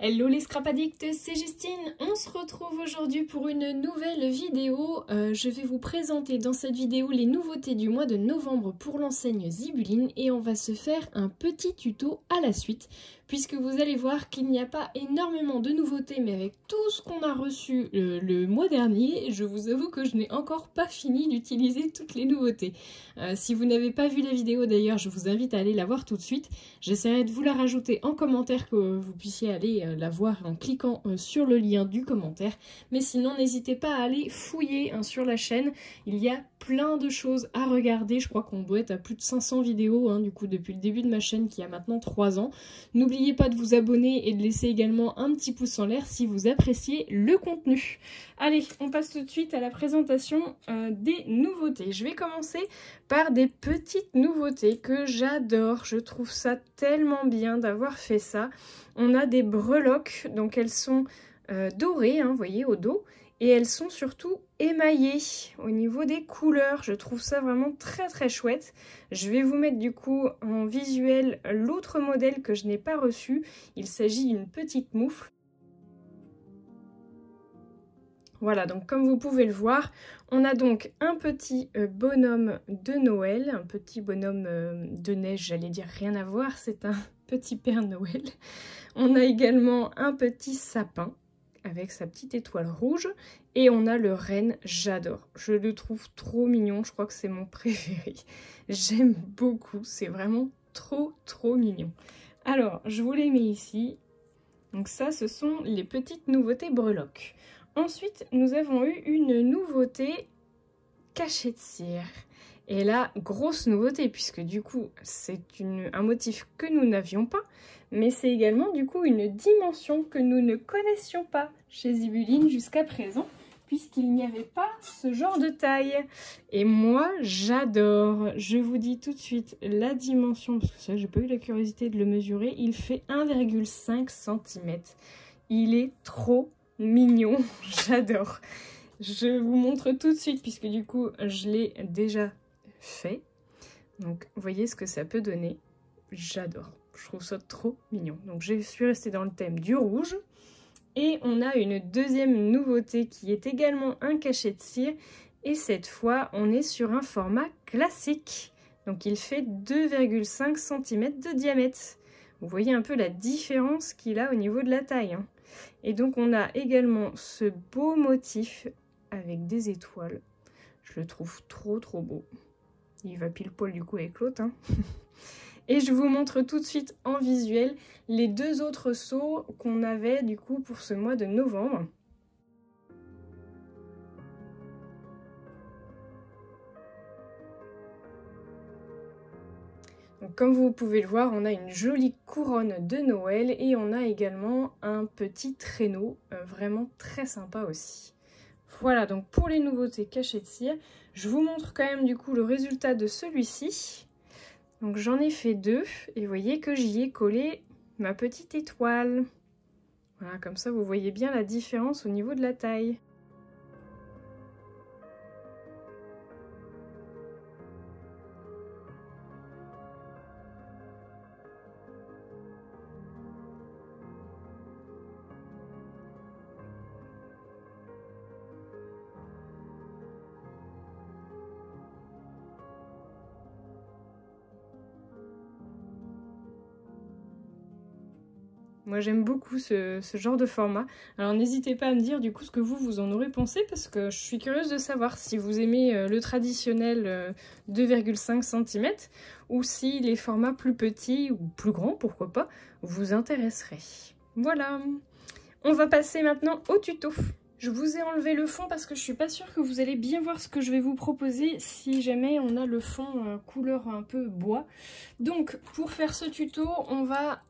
Hello les scrap addicts, c'est Justine. On se retrouve aujourd'hui pour une nouvelle vidéo. Je vais vous présenter dans cette vidéo les nouveautés du mois de novembre pour l'enseigne Zibuline et on va se faire un petit tuto à la suite puisque vous allez voir qu'il n'y a pas énormément de nouveautés, mais avec tout ce qu'on a reçu le mois dernier, je vous avoue que je n'ai encore pas fini d'utiliser toutes les nouveautés. Si vous n'avez pas vu la vidéo d'ailleurs, je vous invite à aller la voir tout de suite. J'essaierai de vous la rajouter en commentaire que vous puissiez aller la voir en cliquant sur le lien du commentaire. Mais sinon, n'hésitez pas à aller fouiller sur la chaîne. Il y a plein de choses à regarder. Je crois qu'on doit être à plus de 500 vidéos du coup depuis le début de ma chaîne qui a maintenant 3 ans. N'oubliez pas de vous abonner et de laisser également un petit pouce en l'air si vous appréciez le contenu. Allez, on passe tout de suite à la présentation des nouveautés. Je vais commencer par des petites nouveautés que j'adore. Je trouve ça tellement bien d'avoir fait ça. On a des breloques, donc elles sont dorées, vous voyez, au dos. Et elles sont surtout émaillées au niveau des couleurs. Je trouve ça vraiment très très chouette. Je vais vous mettre du coup en visuel l'autre modèle que je n'ai pas reçu. Il s'agit d'une petite moufle. Voilà, donc comme vous pouvez le voir, on a donc un petit bonhomme de Noël, un petit bonhomme de neige, j'allais dire rien à voir, c'est un petit Père Noël. On a également un petit sapin avec sa petite étoile rouge et on a le renne, j'adore. Je le trouve trop mignon, je crois que c'est mon préféré. J'aime beaucoup, c'est vraiment trop mignon. Alors, je vous les mets ici. Donc ça, ce sont les petites nouveautés breloques. Ensuite, nous avons eu une nouveauté cachée de cire. Et là, grosse nouveauté, puisque du coup, c'est un motif que nous n'avions pas, mais c'est également du coup une dimension que nous ne connaissions pas chez Zibuline jusqu'à présent, puisqu'il n'y avait pas ce genre de taille. Et moi, j'adore. Je vous dis tout de suite la dimension, parce que ça, j'ai pas eu la curiosité de le mesurer. Il fait 1,5 cm. Il est trop mignon, j'adore. Je vous montre tout de suite puisque du coup je l'ai déjà fait. Donc vous voyez ce que ça peut donner. J'adore, je trouve ça trop mignon. Donc je suis restée dans le thème du rouge. Et on a une deuxième nouveauté qui est également un cachet de cire. Et cette fois on est sur un format classique. Donc il fait 2,5 cm de diamètre. Vous voyez un peu la différence qu'il a au niveau de la taille. Et donc on a également ce beau motif avec des étoiles. Je le trouve trop beau. Il va pile poil du coup avec l'autre. Et je vous montre tout de suite en visuel les deux autres seaux qu'on avait du coup pour ce mois de novembre. Donc, comme vous pouvez le voir, on a une jolie couronne de Noël et on a également un petit traîneau vraiment très sympa aussi. Voilà, donc pour les nouveautés cachées de cire, je vous montre quand même du coup le résultat de celui-ci. Donc j'en ai fait 2 et vous voyez que j'y ai collé ma petite étoile. Voilà, comme ça vous voyez bien la différence au niveau de la taille. Moi j'aime beaucoup ce genre de format. Alors n'hésitez pas à me dire du coup ce que vous en aurez pensé parce que je suis curieuse de savoir si vous aimez le traditionnel 2,5 cm ou si les formats plus petits ou plus grands, pourquoi pas, vous intéresseraient. Voilà, on va passer maintenant au tuto. Je vous ai enlevé le fond parce que je suis pas sûre que vous allez bien voir ce que je vais vous proposer si jamais on a le fond couleur un peu bois. Donc pour faire ce tuto, on va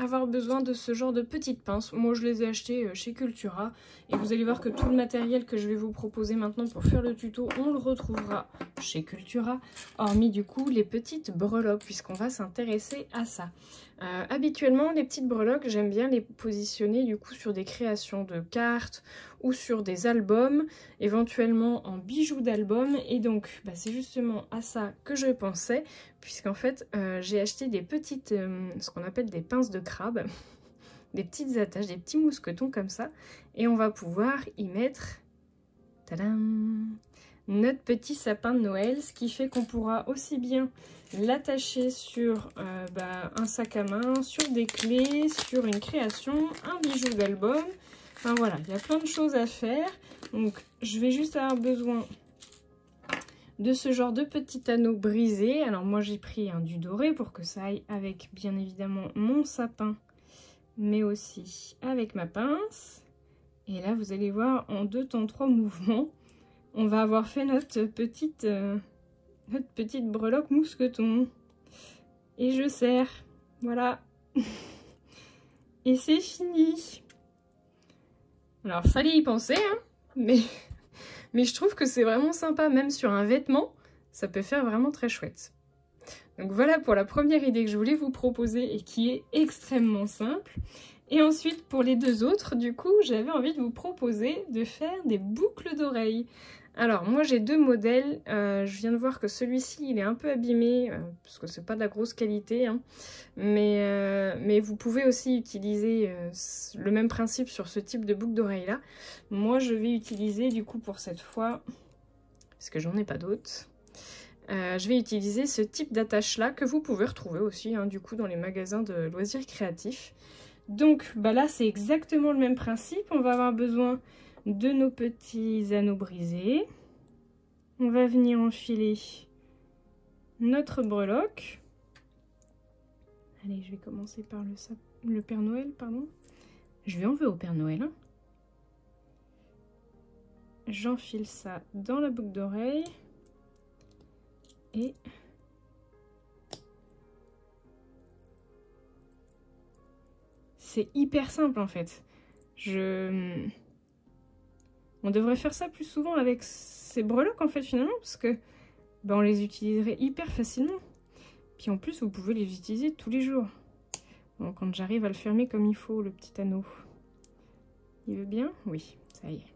avoir besoin de ce genre de petites pinces. Moi je les ai achetées chez Cultura et vous allez voir que tout le matériel que je vais vous proposer maintenant pour faire le tuto, on le retrouvera chez Cultura, hormis du coup les petites breloques puisqu'on va s'intéresser à ça. Habituellement les petites breloques, j'aime bien les positionner du coup sur des créations de cartes ou sur des albums, éventuellement en bijoux d'album, et donc c'est justement à ça que je pensais, puisqu'en fait j'ai acheté des petites, ce qu'on appelle des pinces de crabe. des petites attaches, des petits mousquetons comme ça. Et on va pouvoir y mettre, tadam, notre petit sapin de Noël, ce qui fait qu'on pourra aussi bien l'attacher sur un sac à main, sur des clés, sur une création, un bijou d'album. Enfin voilà, il y a plein de choses à faire. Donc je vais juste avoir besoin de ce genre de petit anneau brisé. Alors moi j'ai pris du doré pour que ça aille avec bien évidemment mon sapin, mais aussi avec ma pince. Et là vous allez voir en 2 temps 3 mouvements, on va avoir fait notre petite breloque mousqueton. Et je serre, voilà. Et c'est fini. Alors fallait y penser, hein, mais je trouve que c'est vraiment sympa, même sur un vêtement, ça peut faire vraiment très chouette. Donc voilà pour la première idée que je voulais vous proposer et qui est extrêmement simple. Et ensuite pour les 2 autres, du coup, j'avais envie de vous proposer de faire des boucles d'oreilles. Alors moi j'ai 2 modèles, je viens de voir que celui-ci il est un peu abîmé, parce que c'est pas de la grosse qualité, hein. Mais vous pouvez aussi utiliser le même principe sur ce type de boucle d'oreille là. Moi je vais utiliser du coup pour cette fois, parce que j'en ai pas d'autres, je vais utiliser ce type d'attache là que vous pouvez retrouver aussi hein, du coup dans les magasins de loisirs créatifs. Donc là c'est exactement le même principe, on va avoir besoin de nos petits anneaux brisés. On va venir enfiler notre breloque. Allez, je vais commencer par le Père Noël, pardon. Je vais enlever au Père Noël. Hein. J'enfile ça dans la boucle d'oreille. Et c'est hyper simple en fait. On devrait faire ça plus souvent avec ces breloques en fait finalement parce que on les utiliserait hyper facilement. Puis en plus vous pouvez les utiliser tous les jours. Bon, quand j'arrive à le fermer comme il faut le petit anneau. Il veut bien? Oui, ça y est.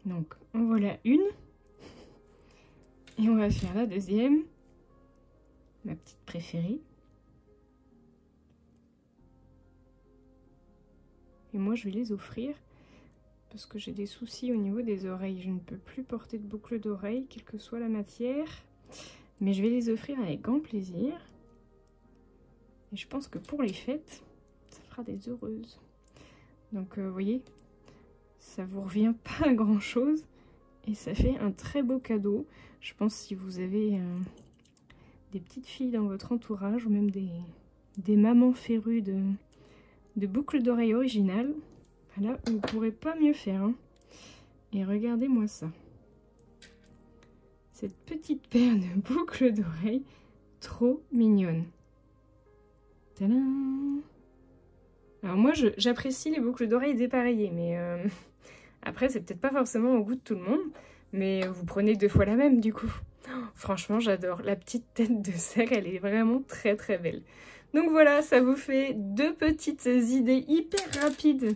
Donc en voilà une. Et on va faire la deuxième. Ma petite préférée. Et moi je vais les offrir. Parce que j'ai des soucis au niveau des oreilles. Je ne peux plus porter de boucle d'oreille, quelle que soit la matière. Mais je vais les offrir avec grand plaisir. Et je pense que pour les fêtes, ça fera des heureuses. Donc vous voyez, ça vous revient pas à grand chose. Et ça fait un très beau cadeau. Je pense si vous avez des petites filles dans votre entourage, ou même des mamans férues de boucles d'oreilles originales. Là, vous ne pourrez pas mieux faire. Hein. Et regardez-moi ça. Cette petite paire de boucles d'oreilles, trop mignonne. Tadam! Alors moi, j'apprécie les boucles d'oreilles dépareillées, mais après, c'est peut-être pas forcément au goût de tout le monde. Mais vous prenez 2 fois la même, du coup. Oh, franchement, j'adore. La petite tête de cerf, elle est vraiment très très belle. Donc voilà, ça vous fait 2 petites idées hyper rapides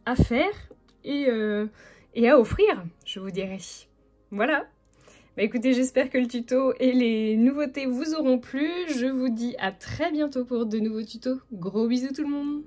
à faire et à offrir, je vous dirais. Voilà. Bah écoutez, j'espère que le tuto et les nouveautés vous auront plu. Je vous dis à très bientôt pour de nouveaux tutos. Gros bisous tout le monde!